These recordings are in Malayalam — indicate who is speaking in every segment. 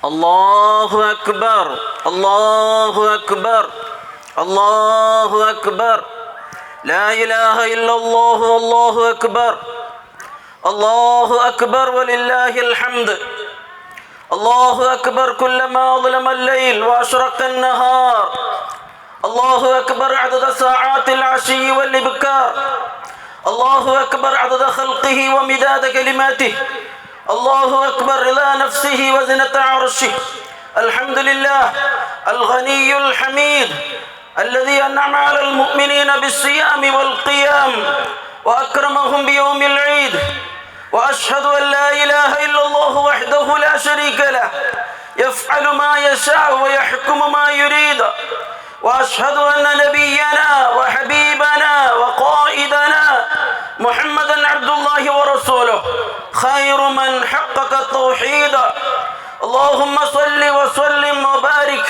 Speaker 1: الله أكبر الله أكبر الله أكبر. لا إله إلا الله والله أكبر. الله أكبر ولله الحمد. الله أكبر كلما ظلم الليل وأشرق النهار. الله أكبر عدد ساعات العشي والإبكار. الله أكبر عدد خلقه ومداد كلماته. الله أكبر رضا نفسه وزنة عرشه. الحمد لله الغني الحميد الذي أنعم على المؤمنين بالصيام والقيام وأكرمهم بيوم العيد. وأشهد أن لا إله إلا الله وحده لا شريك له يفعل ما يشاء ويحكم ما يريد. وأشهد أن نبينا وحبيبنا وقائدنا محمدا عبد الله ورسوله خير من حقق التوحيد. اللهم صل وسلم وبارك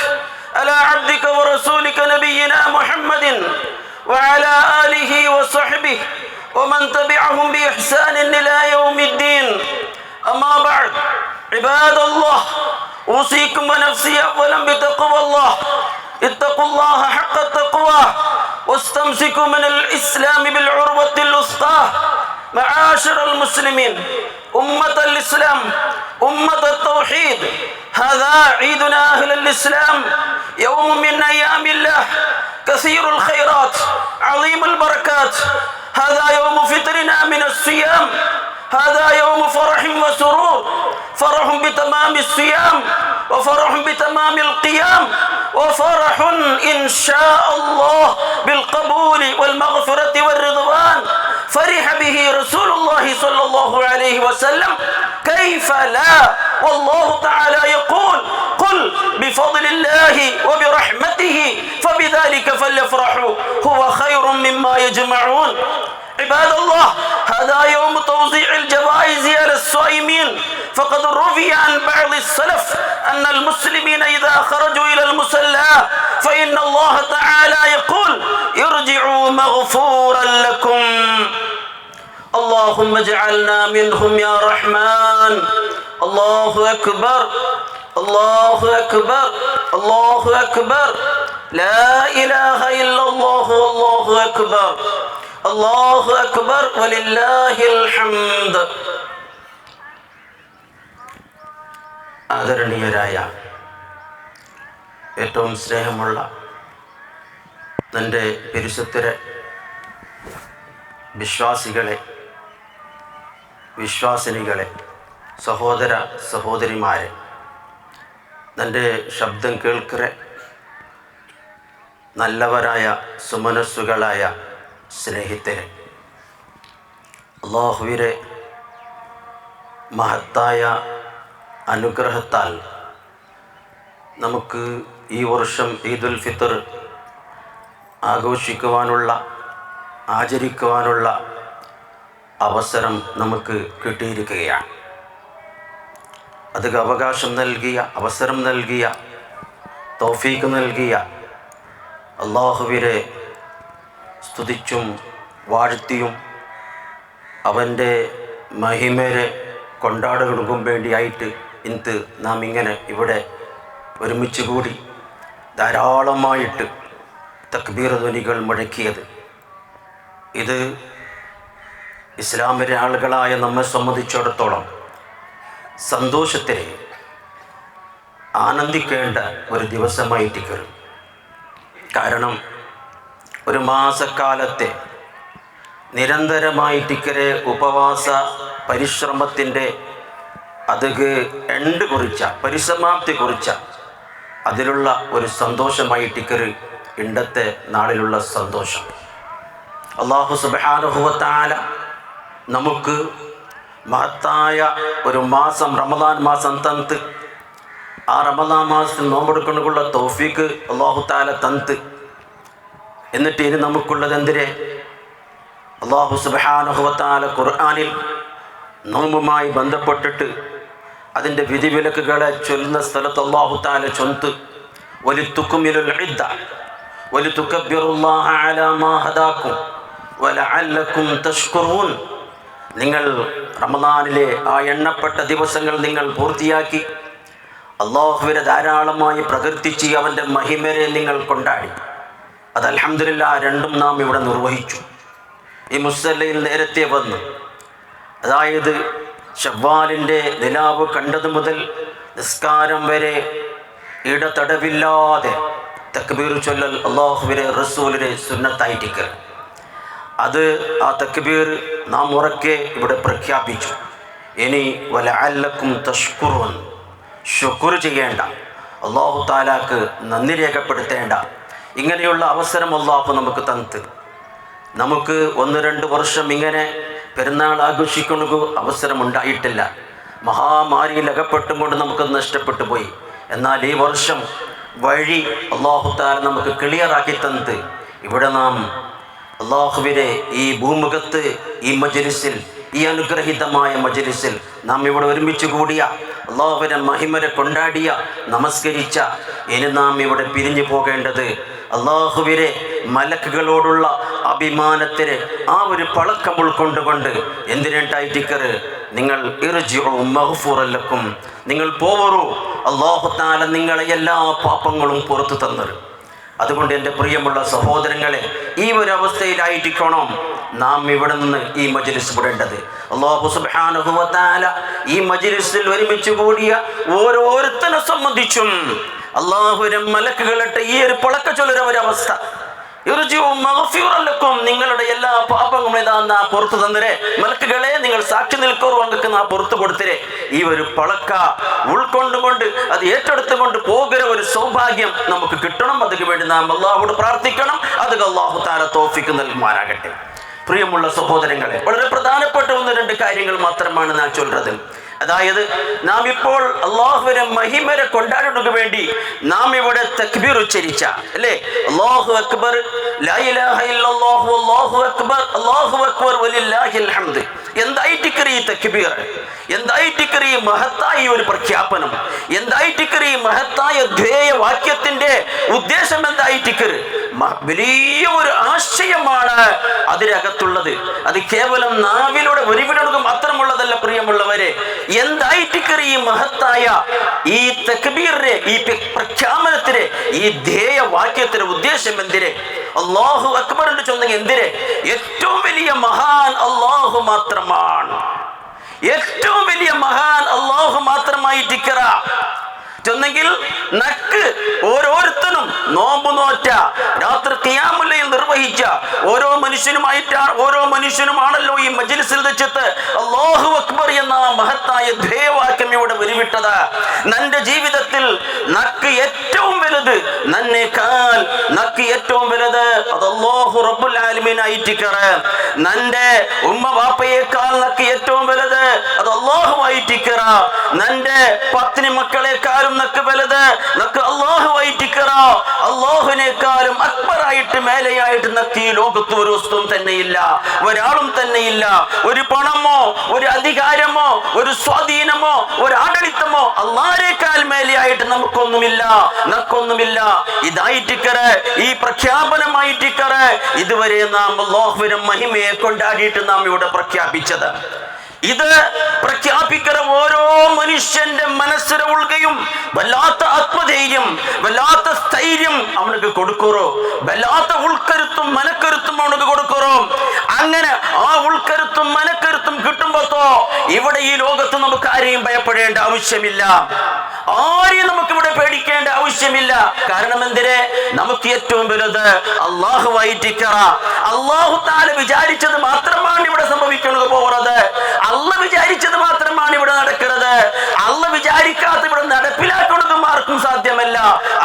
Speaker 1: على عبدك ورسولك نبينا محمد وعلى آله وصحبه ومن تبعهم بإحسان إلى يوم الدين. أما بعد، عباد الله، أوصيكم ونفسي أولا بتقوى الله. اتقوا الله حق التقوى واستمسكوا من الإسلام بالعروة الوثقى. معاشر المسلمين، أمة الإسلام، أمة التوحيد، هذا عيدنا أهل الإسلام، يوم من أيام الله كثير الخيرات عظيم البركات. هذا يوم فطرنا من الصيام. هذا يوم فرح وسرور، فرح بتمام الصيام وفرح بتمام القيام وفرح إن شاء الله بالقبول والمغفرة والرضوان. فرح به رسول الله صلى الله عليه وسلم، كيف لا؟ والله تعالى يقول: قل بفضل الله وبرحمته فبذلك فليفرحوا هو خير مما يجمعون. عباد الله، هذا يوم توزيع الجوائز على الصائمين. فقد روي عن بعض السلف أن المسلمين إذا خرجوا إلى المصلى فإن الله تعالى يقول: ارجعوا مغفورا لكم. اللهم اجعلنا منهم يا رحمن. الله أكبر الله أكبر الله أكبر. لا إله إلا الله والله أكبر. الله أكبر ولله الحمد. ആദരണീയരായ, ഏറ്റവും സ്നേഹമുള്ള തൻ്റെ പരിശുദ്ധരെ വിശ്വാസികളെ, വിശ്വാസിനികളെ, സഹോദര സഹോദരിമാരെ, തൻ്റെ ശബ്ദം കേൾക്കറെ നല്ലവരായ സുമനസ്സുകളായ സ്നേഹിതരെ, അല്ലാഹുവിൻ്റെ മഹത്തായ അനുഗ്രഹത്താൽ നമുക്ക് ഈ വർഷം ഈദുൽ ഫിത്തർ ആഘോഷിക്കുവാനുള്ള, ആചരിക്കുവാനുള്ള അവസരം നമുക്ക് കിട്ടിയിരിക്കുകയാണ്. അതിന് അവകാശം നൽകിയ, അവസരം നൽകിയ, തൗഫീഖ് നൽകിയ അല്ലാഹുവിനെ സ്തുതിച്ചും വാഴ്ത്തിയും അവൻ്റെ മഹിമയെ കൊണ്ടാടുകൾക്കും വേണ്ടിയായിട്ട് ഇന്ന് നാം ഇങ്ങനെ ഇവിടെ ഒരുമിച്ച് കൂടി ധാരാളമായിട്ട് തക്ബീർ ധ്വനികൾ മുഴക്കിയത്, ഇത് ഇസ്ലാമിലെ ആളുകളായ നമ്മെ സംബന്ധിച്ചിടത്തോളം സന്തോഷത്തിനെ ആനന്ദിക്കേണ്ട ഒരു ദിവസമായിട്ട് കയറും. കാരണം ഒരു മാസക്കാലത്തെ നിരന്തരമായിട്ടിക്കരെ ഉപവാസ പരിശ്രമത്തിൻ്റെ അതിക്ക് എൻഡ് കുറിച്ച, പരിസമാപ്തി കുറിച്ച അതിലുള്ള ഒരു സന്തോഷമായിട്ടിക്കര് ഇണ്ടത്തെ നാളിലുള്ള സന്തോഷം. അല്ലാഹു സുബ്ഹാനഹു വ തആല നമുക്ക് മഹത്തായ ഒരു മാസം, റമദാൻ മാസം തന്ന്, ആ റമദാൻ മാസത്തിൽ നോമ്പെടുക്കാനുള്ള തൗഫീഖ് അല്ലാഹു തആല തന്ന്. എന്നിട്ട് ഇനി നമുക്കുള്ളത് എന്തിരെ? അല്ലാഹു സുബ്ഹാനഹു വ തആല ഖുർആനിൽ നോമ്പുമായി ബന്ധപ്പെട്ടിട്ട് അതിൻ്റെ വിധിവിലക്കുകളെ ചൊല്ലുന്ന സ്ഥലത്ത് അല്ലാഹു തആല ചൊന്ത്: വലിതുക്മിലുൽ ഇദ്ദ വലിതുകബ്ബിറുല്ലാഹ അലാ മാ ഹദാകും വലഅല്ലകും തഷ്കുറൂൻ. നിങ്ങൾ റമദാനിലെ ആ എണ്ണപ്പെട്ട ദിവസങ്ങൾ നിങ്ങൾ പൂർത്തിയാക്കി അള്ളാഹുവിനെ ധാരാളമായി പ്രകീർത്തിച്ച് അവൻ്റെ മഹിമരെ നിങ്ങൾ കൊണ്ടാടി. അത് അൽഹംദുലില്ലാഹ് രണ്ടും നാം ഇവിടെ നിർവഹിച്ചു. ഈ മുസ്സല്ലയിൽ നേരത്തെ വന്നു, അതായത് ശവ്വാലിൻ്റെ നിലാവ് കണ്ടത് മുതൽ നിസ്കാരം വരെ ഇടതടവില്ലാതെ തക്ബീർ ചൊല്ലൽ അള്ളാഹുവിനെ റസൂലിനെ സുന്നത്തായിട്ടിക്കൽ. അത് ആ തക്ബീർ നാം ഉറക്കെ ഇവിടെ പ്രഖ്യാപിച്ചു. ഇനി വലഅല്ലക്കും തഷ്കുറുൻ, ശുക്ർ ചെയ്യേണ്ട, അള്ളാഹു താലാക്ക് നന്ദി രേഖപ്പെടുത്തേണ്ട ഇങ്ങനെയുള്ള അവസരം അള്ളാഹു നമുക്ക് തന്നിട്ട്, നമുക്ക് 1-2 വർഷം ഇങ്ങനെ പെരുന്നാൾ ആഘോഷിക്കുന്ന അവസരമുണ്ടായിട്ടില്ല. മഹാമാരിയിൽ അകപ്പെട്ടും കൊണ്ട് നമുക്ക് നഷ്ടപ്പെട്ടു പോയി. എന്നാൽ ഈ വർഷം വഴി അള്ളാഹു താല നമുക്ക് ക്ലിയറാക്കി തന്നിട്ട് ഇവിടെ നാം അള്ളാഹുവിനെ ഈ ഭൂമുഖത്ത് ഈ മജ്ലിസിൽ, ഈ അനുഗ്രഹീതമായ മജ്ലിസിൽ നാം ഇവിടെ ഒരുമിച്ച് കൂടിയ, അള്ളാഹുവിനെ മഹിമരെ കൊണ്ടാടിയ, നമസ്കരിച്ച, ഇനി നാം ഇവിടെ പിരിഞ്ഞു പോകേണ്ടത് അള്ളാഹുവിനെ മലക്കുകളോടുള്ള അഭിമാനത്തിന് ആ ഒരു പളക്കം ഉൾക്കൊണ്ടുകൊണ്ട് എന്തിനായിട്ടിക്കറ് നിങ്ങൾ ഇർജിഉ മഗ്ഫൂറൻ ലക്കും, നിങ്ങൾ പോവറൂ, അള്ളാഹു തആല നിങ്ങളെ എല്ലാ പാപങ്ങളും പുറത്തു തന്നരും. അതുകൊണ്ട് എൻ്റെ പ്രിയമുള്ള സഹോദരങ്ങളെ, ഈ ഒരു അവസ്ഥയിലായിരിക്കണം നാം ഇവിടെ നിന്ന് ഈ മജ്ലിസ് വിടേണ്ടത്. അല്ലാഹു സുബ്ഹാനഹു വ തആല ഈ മജ്ലിസിൽ ഒരുമിച്ച് കൂടിയ ഓരോരുത്തരെ സംബന്ധിച്ചും അള്ളാഹുവിന്റെ മലക്കുകളിട്ട് ഈ ഒരു പളക്ക ചൊല്ലൊരവസ്ഥ, നിങ്ങളുടെ എല്ലാ പാപങ്ങളും ഇതാ പുറത്തു തന്നരെ, മലക്കുകളെ നിങ്ങൾ സാക്ഷി നിൽക്കോറു അങ്ങക്ക് നാ പുറത്തു കൊടുത്തരെ. ഈ ഒരു പളക്ക ഉൾക്കൊണ്ടുകൊണ്ട് അത് ഏറ്റെടുത്തുകൊണ്ട് പോകുന്ന ഒരു സൗഭാഗ്യം നമുക്ക് കിട്ടണം. അതിനു വേണ്ടി നാം അള്ളാഹുവോട് പ്രാർത്ഥിക്കണം. അത് അള്ളാഹു തആല തൗഫീഖ് നൽകുമാറാകട്ടെ. പ്രിയമുള്ള സഹോദരങ്ങളെ, വളരെ പ്രധാനപ്പെട്ട 1-2 കാര്യങ്ങൾ മാത്രമാണ് ഞാൻ ചൊല്ലുന്നത്. അതായത് നാം ഇപ്പോൾ അള്ളാഹുവിനെ മഹിമരെ കൊണ്ടാടുന്നതിന് വേണ്ടി നാം ഇവിടെ തക്ബീർ ഉച്ചരിച്ച അല്ലേ, അല്ലാഹു അക്ബർ, ലാ ഇലാഹ ഇല്ലല്ലാഹു അല്ലാഹു അക്ബർ, അല്ലാഹു അക്ബർ വലില്ലാഹിൽ ഹംദ്. എന്തായിട്ടിക്കറി ഈ തക്ബീർ, എന്തായിട്ടിക്കറി ഈ മഹത്തായ ഒരു പ്രഖ്യാപനം, എന്തായിട്ടിക്കറി ഈ മഹത്തായ ധ്യേയവാക്യത്തിന്റെ ഉദ്ദേശം എന്തായിട്ടിക്കറ്? വലിയ ഒരു ആശയമാണ് അതിനകത്തുള്ളത്. അത് കേവലം നാവിലൂടെ ഒരുവിടൊടുക്കും മാത്രമുള്ളതല്ല പ്രിയമുള്ളവരെ. എന്തായിട്ടിക്കറി ഈ മഹത്തായ ഈ തക്ബീറിനെ, ഈ പ്രഖ്യാപനത്തിന്, ഈ ധ്യേയവാക്യത്തിന്റെ ഉദ്ദേശം എന്തിനെ? അല്ലാഹു അക്ബർ എന്ന് ചൊന്നെങ്കിൽ എന്തിനെ? ഏറ്റവും വലിയ മഹാൻ അല്ലാഹു മാത്രമാണ്. ഏറ്റവും വലിയ മഹാൻ അല്ലാഹു മാത്രമായിട്ടിക്കറ ചൊന്നെങ്കിൽ നക്ക് ഓരോരുത്തരും നോമ്പ് നോറ്റ, രാത്രി ഖിയാമുൽ ലൈൽ നിർവഹിച്ച ഓരോ മനുഷ്യനുമാണല്ലോ ഈ മജ്ലിസിൽ വെച്ചിട്ട് അല്ലാഹു അക്ബർ എന്ന മഹത്തായ ധ്യേയവാക്യം ഇവിടെ ഉരുവിട്ടത്. നിന്റെ ജീവിതത്തിൽ നക്ക് ഏറ്റവും വലുത്, നന്നേക്കാൾ നക്ക് ഏറ്റവും വലുത് അത് അല്ലാഹു റബ്ബുൽ ആലമീൻ ആയിട്ടിക്കറ. നിന്റെ ഉമ്മ ബാപ്പയേക്കാൾ നക്ക് ഏറ്റവും വലുത് അത് അല്ലാഹു ആയിട്ടിക്കറ. നിന്റെ പത്നി മക്കളെക്കാളും നക്ക് വലുത് നക്ക് അല്ലാഹു ആയിട്ടിക്കറ. അല്ലാഹുവിനേക്കാളും അക്ബറായിട്ട് മേലെയായിട്ട് നക്ക് ഈ ലോകത്ത് ഒരു വസ്തുവും തന്നെയില്ല, ഒരാളും തന്നെയില്ല. ഒരു പണമോ ഒരു അധികാരമോ ഒരു സ്വാധീനമോ ഒരു ആഡളിത്തമോ അല്ലാഹുവിനേക്കാൾ മേലെയായിട്ട് നമുക്കൊന്നുമില്ല, നക്കൊന്നുമില്ല. ഇതായിട്ടിക്കറ്, ഈ പ്രഖ്യാപനമായിട്ടിക്കറ് ഇതുവരെ നാം അല്ലാഹുവിന്റെ മഹിമയെ കൊണ്ടാടിയിട്ട് നാം ഇവിടെ പ്രഖ്യാപിച്ചത്. ഇത് പ്രഖ്യാപിക്കുന്ന ഓരോ മനുഷ്യന്റെ മനസ്സിലെ ഉൾകയും വല്ലാത്ത ആത്മധൈര്യം, വല്ലാത്ത സ്ഥൈര്യം അവനക്ക് കൊടുക്കുറോ, വല്ലാത്ത ഉൾക്കരുത്തും മനക്കരുത്തും അവനക്ക് കൊടുക്കുറോ. അങ്ങനെ ആ ഉൾക്കരുത്തും മനക്കരുത്തും കിട്ടുമ്പോഴോ ഇവിടെ ഈ ലോകത്ത് നമുക്ക് ആരെയും ഭയപ്പെടേണ്ട ആവശ്യമില്ല, ആരെയും നമുക്ക് ഇവിടെ പേടിക്കേണ്ട ആവശ്യമില്ല. കാരണം എന്തിനെ? നമുക്ക് ഏറ്റവും വലുത് അല്ലാഹു ആയിട്ടിക്കറ. അല്ലാഹു തആല വിചാരിച്ചത് മാത്രമാണ് ഇവിടെ സംഭവിക്കുന്നത് പോകുന്നത്. അല്ലാഹു വിചാരിച്ചത് മാത്രമാണ് ഇവിടെ നടക്കുന്നത്. അല്ലാഹു വിചാരിക്കാത്ത ഇവിടെ നടപ്പിലാക്കുന്നതും ആർക്കും സാധ്യമല്ല.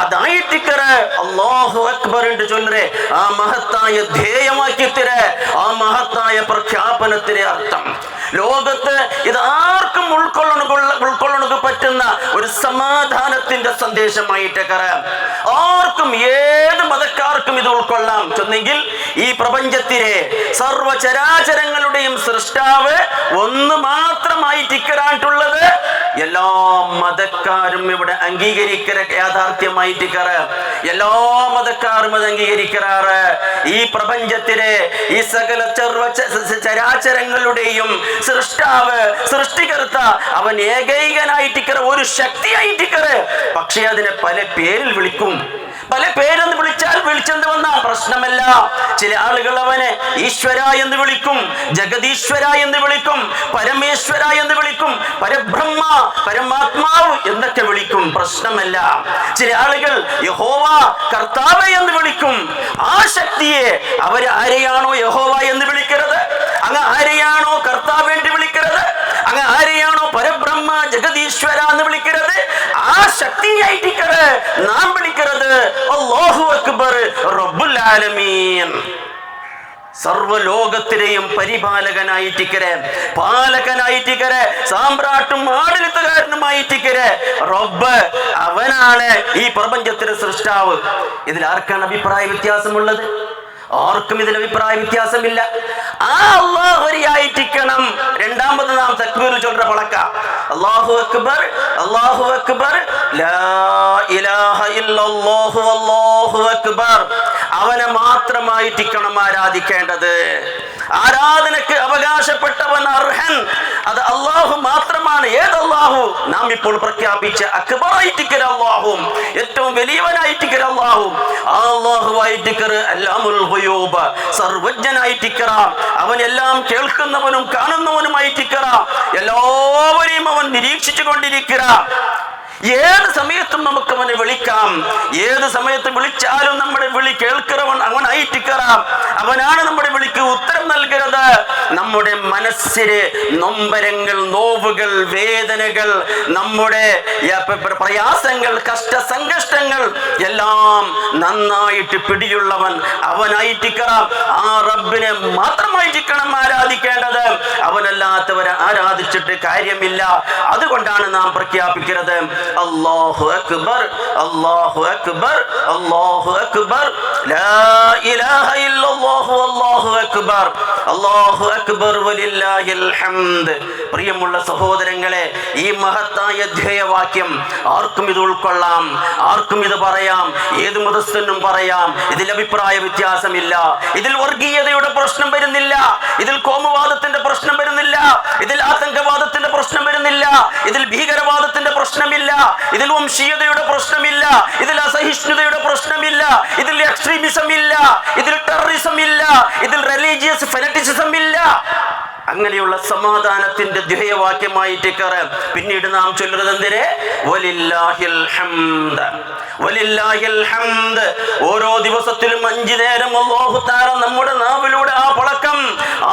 Speaker 1: അതായിട്ടിക്കറ അല്ലാഹു അക്ബർ എന്ന് ചൊല്ലരെ ആ മഹത്തായ ധ്യേയവാക്യത്തിന്, ആ മഹത്തായ പ്രഖ്യാപനത്തിന് അർത്ഥം ലോകത്ത് ഇത് ആർക്കും ഉൾക്കൊള്ളണ പറ്റുന്ന ഒരു സമാധാനത്തിന്റെ സന്ദേശമായിട്ട് കറ. ആർക്കും ഏത് മതക്കാർക്കും ഇത് ഉൾക്കൊള്ളാം. ചെന്നെങ്കിൽ ഈ പ്രപഞ്ചത്തിലെ സർവചരാചരങ്ങളുടെയും സൃഷ്ടാവ് ഒന്ന് മാത്രമായിട്ട് ഇക്കറായിട്ടുള്ളത് എല്ലാ മതക്കാരും ഇവിടെ അംഗീകരിക്കര യാഥാർത്ഥ്യമായിട്ടിക്കറ. എല്ലാ മതക്കാരും അത് അംഗീകരിക്കാറ്. ഈ പ്രപഞ്ചത്തിലെ ഈ സകല ചരാചരങ്ങളുടെയും സൃഷ്ടാവ്, സൃഷ്ടികർത്ത അവൻ ഏകൈകനായിട്ടിക്കറ, ഒരു ശക്തിയായിട്ടിക്കറ. പക്ഷെ അതിനെ പല പേരിൽ വിളിക്കും. പല പേരെന്ന് വിളിച്ചാൽ വിളിച്ചെന്ന് വന്നാ പ്രശ്നമല്ല. ചില ആളുകൾ അവനെ ഈശ്വര എന്ന് വിളിക്കും, ജഗദീശ്വര എന്ന് വിളിക്കും, പരമേശ്വര എന്ന് വിളിക്കും, പരബ്രഹ്മ, പരമാത്മാവ് എന്നൊക്കെ വിളിക്കും, പ്രശ്നമല്ല. ചില ആളുകൾ യഹോവ, കർത്താവ് എന്ന് വിളിക്കും. ആ ശക്തിയെ അവർ ആരെയാണോ യഹോവ എന്ന് വിളിക്കുന്നത്, അങ്ങ് ആരെയാണോ കർത്താവ് എന്ന് വിളിക്കുന്നത്, അങ്ങ് ആരെയാണോ പരബ്രഹ്മ ജഗദീശ്വര എന്ന് വിളിക്കുന്നത്, ആ ശക്തിയായിട്ടിക്കറ് നാം വിളിക്കുന്നത് അല്ലാഹു അക്ബർ റബ്ബുൽ ആലമീൻ. സർവലോകത്തിലെയും പരിപാലകനായിട്ടിക്കരെ, പാലകനായിട്ടിക്കരെ, സാമ്രാട്ടും ആടളിത്തകാരനുമായിട്ടിക്കരെ റബ്ബ് അവനാണ് ഈ പ്രപഞ്ചത്തിന്റെ സൃഷ്ടാവ്. ഇതിൽ ആർക്കാണ് അഭിപ്രായ വ്യത്യാസമുള്ളത്? ആർക്കും ഇതിൽ അഭിപ്രായ വ്യത്യാസമില്ല. ആ അല്ലാഹുരിയായിട്ടിക്കണം. രണ്ടാമത് നാം തക്ബീർ ചൊല്ലുന്ന പളക്ക അല്ലാഹു അക്ബർ, അല്ലാഹു അക്ബർ, ലാ ഇലാഹ ഇല്ലല്ലാഹു അല്ലാഹു അക്ബർ. അവനെ മാത്രമായിട്ടിക്കണം ആരാധിക്കേണ്ടത്. ആരാധനക്ക് അവകാശപ്പെട്ടവൻ അർഹൻ അത് അല്ലാഹു മാത്രമാണ്. ഏത് അല്ലാഹു? നാം ഇപ്പോൾ പ്രഖ്യാപിച്ച അക്ബറായിട്ടിക്കര അല്ലാഹു, ഏറ്റവും വലിയവനായിട്ടിക്കര അല്ലാഹു. ആ അല്ലാഹുവായിട്ടിക്കർ അല്ലാമുൽ ഗുയൂബ്, സർവജ്ഞനായിട്ടിക്കറ. അവൻ എല്ലാം കേൾക്കുന്നവനും കാണുന്നവനുമായിട്ടിക്കറ. എല്ലാവരെയും അവൻ നിരീക്ഷിച്ചു കൊണ്ടിരിക്കറ. ഏത് സമയത്തും നമുക്ക് അവനെ വിളിക്കാം. ഏത് സമയത്ത് വിളിച്ചാലും നമ്മുടെ വിളി കേൾக்கிறവൻ അവനായിട്ടിക്കറാം. അവനാണ് നമ്മുടെ വിളിക്ക് ഉത്തരം നൽകുന്നത്. നമ്മുടെ മനസ്സിലെ നൊമ്പരങ്ങൾ, നോവുകൾ, വേദനകൾ, നമ്മുടെ പ്രയാസങ്ങൾ, കഷ്ടസങ്കഷ്ടങ്ങൾ എല്ലാം നന്നായിട്ട് പിടിയുള്ളവൻ അവനായിട്ടിക്കറാം. ആ റബ്ബിനെ മാത്രമായിട്ടിക്കണം ആരാധിക്കേണ്ടത്. അവനല്ലാത്തവരെ ആരാധിച്ചിട്ട് കാര്യമില്ല. അതുകൊണ്ടാണ് നാം പ്രഖ്യാപിക്കുന്നത് അല്ലാഹു അക്ബർ, അല്ലാഹു അക്ബർ, അല്ലാഹു അക്ബർ, ലാ ഇലാഹ ഇല്ലല്ലാഹു അല്ലാഹു അക്ബർ, അല്ലാഹു അക്ബർ വലില്ലാഹിൽ ഹംദ്. പ്രിയമുള്ള സഹോദരങ്ങളെ, ഈ മഹത്തായ ധ്യേയവാക്യം ആർക്കും ഇത് ഉൾക്കൊള്ളാം, ആർക്കും ഇത് പറയാം, ഏത് മതസ്ഥനും പറയാം. ഇതിൽ അഭിപ്രായ വ്യത്യാസമില്ല. ഇതിൽ വർഗീയതയുടെ പ്രശ്നം വരുന്നില്ല, ഇതിൽ കോമുവാദത്തിന്റെ പ്രശ്നം വരുന്നില്ല, ഇതിൽ ആതങ്കവാദത്തിന്റെ പ്രശ്നം വരുന്നില്ല, ഇതിൽ ഭീകരവാദത്തിന്റെ പ്രശ്നമില്ല, ഇതിൽ വംശീയതയുടെ പ്രശ്നമില്ല, ഇതിൽ അസഹിഷ്ണുതയുടെ പ്രശ്നമില്ല, ഇതിൽ എക്സ്ട്രീമിസം ഇല്ല, ഇതിൽ ടെററിസം ഇല്ല, ഇതിൽ റിലീജിയസ് ഫെനറ്റിസിസം ഇല്ല. അങ്ങനെയുള്ള സമാധാനത്തിന്റെ ധ്യേയവാക്യമായിട്ട് പിന്നീട് നാം ചൊല്ലുന്നത് എന്തിനെ? വലില്ലാഹിൽ ഹംദ്, വലില്ലാഹിൽ ഹംദ്. ഓരോ ദിവസത്തിലും 5 നേരം അല്ലാഹു തആല നമ്മുടെ നാവിലൂടെ ആ പളക്കം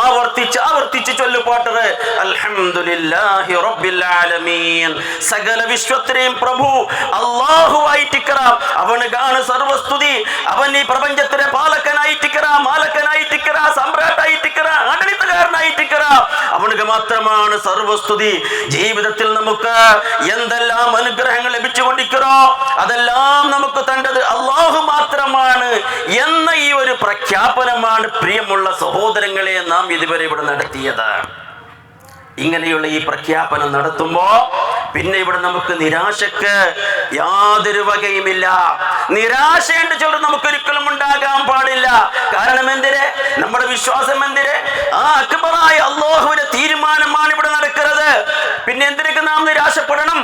Speaker 1: ആവർത്തിച്ച് ചൊല്ലുപാട്ടത് അൽഹംദുലില്ലാഹി റബ്ബിൽ ആലമീൻ. സകല വിശ്വത്തിനെയും പ്രഭു അല്ലാഹുവായിട്ടിക്കറ. അവനുകാണ് സർവസ്തുതി. അവൻ ഈ പ്രപഞ്ചത്തിലെ പാലകനായിട്ടിക്കറ, മാലകനായിട്ടിക്കറ, സമ്രാട്ടായിട്ടിക്കറ, ആഡളിതകാരനായിട്ടിക്കറ. അവനുക്ക് മാത്രമാണ് സർവസ്തുതി. ജീവിതത്തിൽ നമുക്ക് എന്തെല്ലാം അനുഗ്രഹങ്ങൾ ലഭിച്ചുകൊണ്ടിരിക്കണോ അതെല്ലാം നമുക്ക് തണ്ടത് അല്ലാഹു മാത്രമാണ് എന്ന ഈ ഒരു പ്രഖ്യാപനമാണ് പ്രിയമുള്ള സഹോദരങ്ങളെ നാം ഇതുവരെ ഇവിടെ നടത്തിയത്. ഇങ്ങനെയുള്ള ഈ പ്രഖ്യാപനം നടത്തുമ്പോ പിന്നെ ഇവിടെ നമുക്ക് നിരാശക്ക് യാതൊരു വകയുമില്ല. നിരാശയുടെ ചൊല്ലം നമുക്കൊരിക്കലും ഉണ്ടാകാൻ പാടില്ല. കാരണം എന്തിന്? നമ്മുടെ വിശ്വാസം എന്തിന്? ആ അക്ബറായ അല്ലാഹുവിന്റെ തീരുമാനമാണ് ഇവിടെ നടക്കുന്നത്. പിന്നെ എന്തിനൊക്കെ നാം നിരാശപ്പെടണം?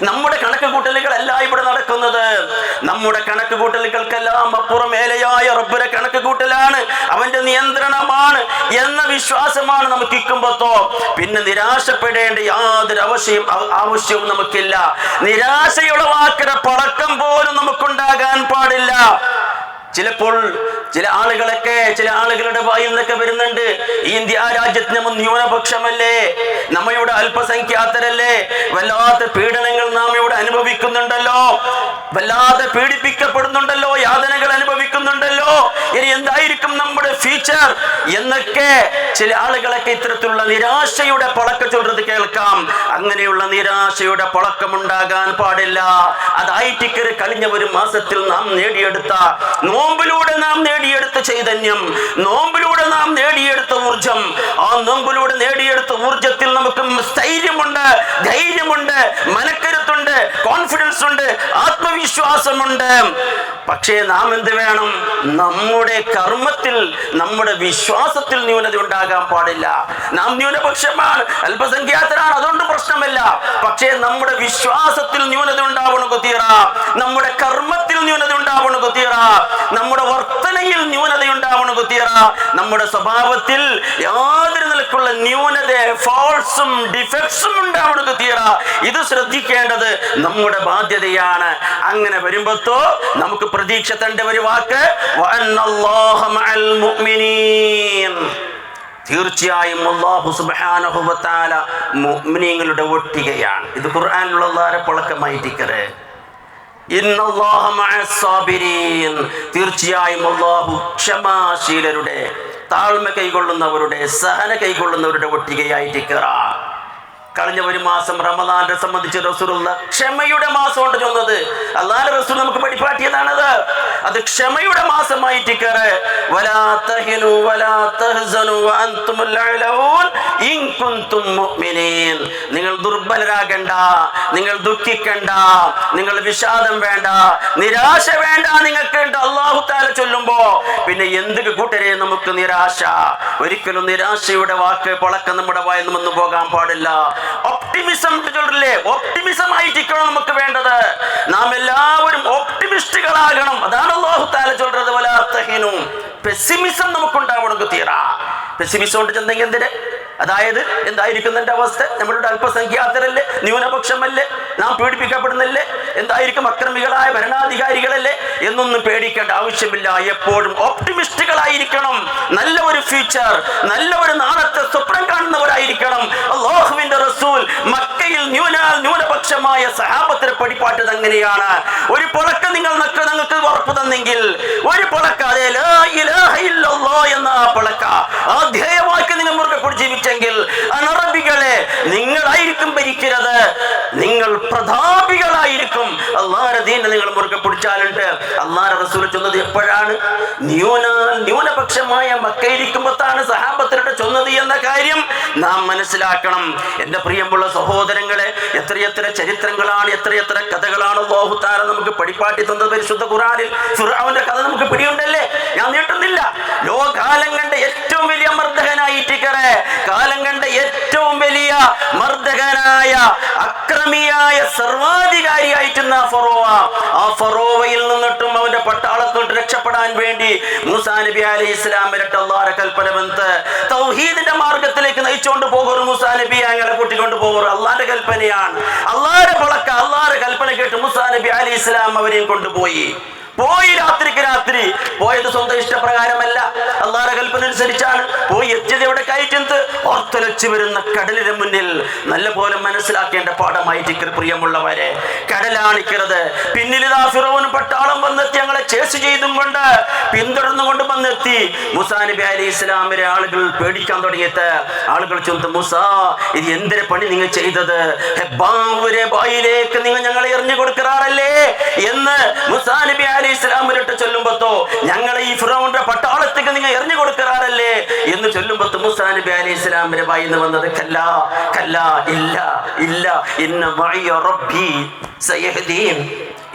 Speaker 1: നമ്മുടെ കണക്ക് കൂട്ടലുകളല്ല ഇവിടെ നടക്കുന്നത്. നമ്മുടെ കണക്ക് കൂട്ടലുകൾക്കെല്ലാം അപ്പുറം മേലെയായ റബ്ബിന്റെ കണക്ക് കൂട്ടലാണ്, അവന്റെ നിയന്ത്രണമാണ് എന്ന വിശ്വാസമാണ് നമുക്ക് ഇക്കുമ്പത്തോ. പിന്നെ നിരാശപ്പെടേണ്ട യാതൊരു ആവശ്യവും നമുക്കില്ല. നിരാശയുളവാക്കുന്ന പടക്കം പോലും നമുക്കുണ്ടാകാൻ പാടില്ല. ചിലപ്പോൾ ചില ആളുകളുടെ വായിൽ നിന്നൊക്കെ വരുന്നുണ്ട്, ഇന്ത്യ രാജ്യത്ത് നമ്മൾ ന്യൂനപക്ഷമല്ലേ, നമ്മയുടെ അല്പസംഖ്യാതരല്ലേ, വല്ലാത്ത പീഡനങ്ങൾ നാം ഇവിടെ അനുഭവിക്കുന്നുണ്ടല്ലോ, വല്ലാതെ പീഡിപ്പിക്കപ്പെടുന്നുണ്ടല്ലോ, യാതനകൾ അനുഭവിക്കുന്നുണ്ടല്ലോ ഇനി എന്തായിരിക്കും നമ്മുടെ ഫ്യൂച്ചർ എന്നൊക്കെ ചില ആളുകളൊക്കെ ഇത്തരത്തിലുള്ള നിരാശയുടെ പളക്ക ചൊല്ലുന്നത് കേൾക്കാം. അങ്ങനെയുള്ള നിരാശയുടെ പളക്കമുണ്ടാകാൻ പാടില്ല. അതായിട്ട് കഴിഞ്ഞ ഒരു മാസത്തിൽ നാം നേടിയെടുത്ത നോമ്പിലൂടെ നാം നേടിയെടുത്ത ചൈതന്യം, നോമ്പിലൂടെ നാം നേടിയെടുത്ത ഊർജം, ആ നോമ്പിലൂടെ നേടിയെടുത്ത ഊർജത്തിൽ നമുക്ക് സ്ഥൈര്യമുണ്ട്, ധൈര്യമുണ്ട്, മനക്കരുത്തുണ്ട്, കോൺഫിഡൻസ് ഉണ്ട്, ആത്മവിശ്വാസമുണ്ട്. പക്ഷേ നാം എന്ത് വേണം? നമ്മുടെ കർമ്മത്തിൽ, നമ്മുടെ വിശ്വാസത്തിൽ ന്യൂനത ഉണ്ടാകാൻ പാടില്ല. നാം ന്യൂനപക്ഷമാണ്, അല്പസംഖ്യാതരാണ്, അതുകൊണ്ട് പ്രശ്നമല്ല. പക്ഷേ നമ്മുടെ വിശ്വാസത്തിൽ ന്യൂനത ഉണ്ടാവണ കുത്തീറ, നമ്മുടെ കർമ്മത്തിൽ ന്യൂനത ഉണ്ടാവണ കുത്തീറ, നമ്മുടെ വർത്തനയിൽ ന്യൂനത ഉണ്ടാവണ കുത്തീറ, നമ്മുടെ സ്വഭാവത്തിൽ യാതൊരു നിലക്കുള്ള ന്യൂനത, ഫോൾസും ഡിഫക്ട്സും ഉണ്ടാവണ കുത്തീറ. ഇത് ശ്രദ്ധിക്കേണ്ടത് നമ്മുടെ ബാധ്യതയാണ്. അങ്ങനെ വരുമ്പോഴത്തോ നമുക്ക് പ്രതീക്ഷ തന്റെ ഒരു വാക്ക്, തീർച്ചയായും അല്ലാഹു സുബ്ഹാനഹു വ തആല മുഅ്മിനീങ്ങളുടെ ഒട്ടികയാണ്. ഇത് ഖുർആനിലുള്ള വളരെ പഴക്കമായിട്ടിക്കറ്. ഇന്നല്ലാഹ മഅസ് സാബിരീൻ, തീർച്ചയായും അല്ലാഹു ക്ഷമാശീലരുടെ, താഴ്മ കൈകൊള്ളുന്നവരുടെ, സഹന കൈകൊള്ളുന്നവരുടെ ഒട്ടികയായിട്ടിക്കറ. കഴിഞ്ഞ ഒരു മാസം റമദാനെ സംബന്ധിച്ച് റസൂലുള്ള ക്ഷമയുടെ മാസം കൊണ്ട് ചൊന്നത്. അല്ലാഹുവിന്റെ റസൂൽ നമുക്ക് പഠിപ്പാട്ടിയതാണത്. അത് ക്ഷമയുടെ മാസമായിട്ട് നിങ്ങൾ ദുർബലരാകണ്ട, നിങ്ങൾ ദുഃഖിക്കണ്ട, നിങ്ങൾ വിഷാദം വേണ്ട, നിരാശ വേണ്ട. നിങ്ങൾക്ക് അല്ലാഹു തആല ചൊല്ലുമ്പോ പിന്നെ എന്തൊക്കെ കൂട്ടരെ നമുക്ക് നിരാശ? ഒരിക്കലും നിരാശയുടെ വാക്ക് പളക്കം നമ്മുടെ വായിൽ നിന്ന് പോകാൻ പാടില്ല. ഒപ്റ്റിമിസം ചൊല്ലില്ലേ, ഒപ്റ്റിമിസം ആയിട്ടിരിക്കണം നമുക്ക് വേണ്ടത്. നാം എല്ലാവരും ഒപ്റ്റിമിസ്റ്റുകളാകണം. അതാണ് അല്ലാഹു തആല ചൊല്ലുന്നത്. വലാ തഹിനു, പെസിമിസം നമുക്കുണ്ടാവണം കുത്തീറ. പെസിമിസം കൊണ്ട് ചെന്നെങ്കിൽ എന്തിന്? അതായത് എന്തായിരിക്കും എന്റെ അവസ്ഥ? നമ്മളുടെ അല്പസംഖ്യാതരല്ലേ, ന്യൂനപക്ഷമല്ലേ, നാം പീഡിപ്പിക്കപ്പെടുന്നില്ലേ, എന്തായിരിക്കും അക്രമികളായ ഭരണാധികാരികളല്ലേ എന്നൊന്നും പേടിക്കേണ്ട ആവശ്യമില്ല. എപ്പോഴും ഓപ്റ്റിമിസ്റ്റുകളായിരിക്കണം. നല്ല ഒരു ഫ്യൂച്ചർ, നല്ല ഒരു നാളത്തെ സ്വപ്നം കാണുന്നവരായിരിക്കണം. അല്ലാഹുവിന്റെ റസൂൽ മക്കയിൽ ന്യൂനപക്ഷമായ സഹാബത്തിനെ പഠിപ്പാട്ടത് അങ്ങനെയാണ്. ഒരു പൊളക്ക നിങ്ങൾക്ക് ഉറപ്പ് തന്നെങ്കിൽ, ഒരു പൊളക്ക, അതേ ലാ ഇലാഹ ഇല്ലല്ലാഹ് എന്ന പൊളക്ക, ആ ധ്യേയവാക്യം നിങ്ങൾ മുറുകെ പിടിച്ച് ജീവിച്ചെങ്കിൽ, അനറബികളെ നിങ്ങളായിരിക്കും ഭരിക്കുന്നത്, നിങ്ങൾ പ്രതാപികളായിരിക്കും. അല്ലാഹുവിന്റെ ദീനിനെ നിങ്ങൾ മുറുകെ പിടിച്ചാലുണ്ട്. അല്ലാഹുവിന്റെ റസൂൽ ചൊന്നത് എപ്പോഴാണ്? ന്യൂനപക്ഷമായ മക്കയിരിക്കുമ്പോഴാണ് സഹാബത്തിനോട് ചൊന്നത് എന്ന കാര്യം നാം മനസ്സിലാക്കണം. എന്റെ പ്രിയമുള്ള സഹോദരങ്ങളെ, എത്രയെത്ര ചരിത്രങ്ങളാണ്, എത്രയെത്ര കഥകളാണ് അല്ലാഹു തആല നമുക്ക് പഠിപ്പാട്ടി തന്നത്. പരിശുദ്ധ ഖുർആനിൽ ഫിർഔന്റെ കഥ നമുക്ക് പിടിയുണ്ടല്ലേ? ഞാൻ നീട്ടുന്നില്ല. ലോകാലം കണ്ട ഏറ്റവും വലിയ മർദ്ദകനായിട്ടിക്കറെ, കാലം കണ്ട ഏറ്റവും വലിയ മർദ്ദകനായ, അക്രമിയായ, സർവാധികാരിയായിട്ടുന്ന ഫറോവ, ആ ഫറോവയിൽ നിന്നിട്ടും അവന്റെ പട്ടാളത്തോട്ട് രക്ഷപ്പെടാൻ വേണ്ടി മൂസാ നബി അലൈഹിസ്സലാം വരട്ടെ അല്ലാഹുവിന്റെ കൽപ്പന വന്ന് തൗഹീദിന്റെ മാർഗത്തിലേക്ക് നയിച്ചുകൊണ്ട് പോകും. മൂസാ നബി അങ്ങനെ കൂട്ടിക്കൊണ്ട് പോകും. അല്ലാഹുവിന്റെ കൽപ്പനയാണ്, അല്ലാഹുവിന്റെ പളക്ക, അല്ലാഹുവിന്റെ കൽപ്പന കേട്ട് മൂസാ നബി അലൈഹിസ്സലാം അവരെയും കൊണ്ടുപോയി. രാത്രിക്ക് രാത്രി പോയത് സ്വന്തം ഇഷ്ടപ്രകാരമല്ല, അല്ലാഹുവിന്റെ കൽപ്പന അനുസരിച്ചാണ് പോയി എത്തിയത്. എവിടെ കയറ്റുന്നത്? ഓർത്തലച്ചു വരുന്ന കടലിന് മുന്നിൽ. നല്ല പോലെ മനസ്സിലാക്കേണ്ട പാഠമായിട്ട് പ്രിയമുള്ളവരെ, കടലാണിക്കരുത്. പിന്നിലിതാ ഫിറൗനും പട്ടാളം വന്നെത്തി ഞങ്ങളെ ചേസ് ചെയ്തും കൊണ്ട് പിന്തുടർന്നുകൊണ്ട് വന്നെത്തി. മൂസാ നബി അലൈഹിസ്സലാമിനെ ആളുകൾ പേടിക്കാൻ തുടങ്ങിയിട്ട് ആളുകൾ ചോദിച്ചു, മൂസാ ഇത് എന്തൊരു പണി നിങ്ങൾ ചെയ്തത്? ബായിലേക്ക് നിങ്ങൾ ഞങ്ങളെ എറിഞ്ഞു കൊടുക്കാറല്ലേ എന്ന് മൂസാ നബി ഇസ്ലാമിലിട്ട് ചൊല്ലുമ്പോ, ഞങ്ങളെ ഈ ഫിറൗന്റെ പട്ടാളത്തേക്ക് നിങ്ങൾ എറിഞ്ഞു കൊടുക്കാറല്ലേ എന്ന് ചൊല്ലുമ്പോ മൂസാ നബി അലൈഹി ഇസ്ലാമിന്റെ വായിന്ന് വന്നത് കല്ലാ കല്ലാ, ഇല്ല ഇല്ല, ഇന്ന മഅയ റബ്ബി സയഹ്ദീൻ,